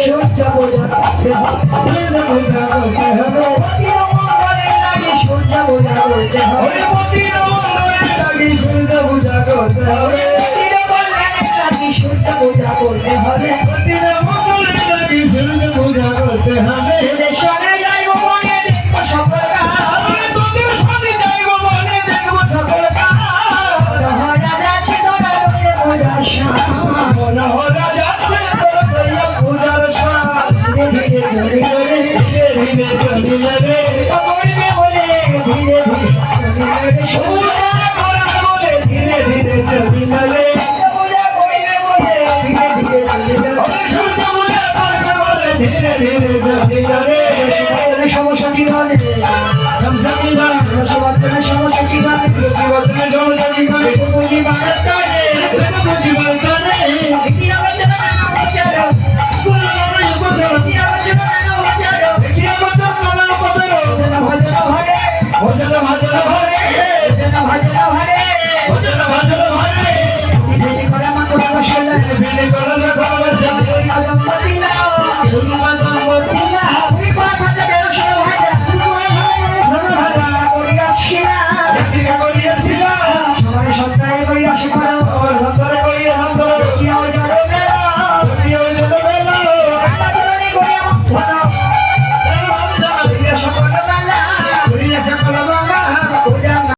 সূর্য পূজা করতে হবে, পূজা করতে হবে, সূর্য পূজা করতে হবে, সূর্য পূজা করতে হবে, সূর্য পূজা করতে হবে, সূর্য পূজা করতে হবে। সরে যাইব মনে দেখবো সকল তোদের সাথে যাইব মনে দেখবো সকল মনোহরা যাচ্ছে তোরা রয়ে পূজার সাম, মনোহরা যাচ্ছে তোরা রয়ে পূজার সাম। ধীরে ধীরে চলে যাবে, ধীরে ধীরে চলে যাবে, করবে বলে ধীরে ধীরে চলে যাবে, পূজা করবে বলে ধীরে ধীরে চলে যাবে, পূজা করবে বলে ধীরে ধীরে চলে যাবে, সূর্য পূজা করবে বলে ধীরে ধীরে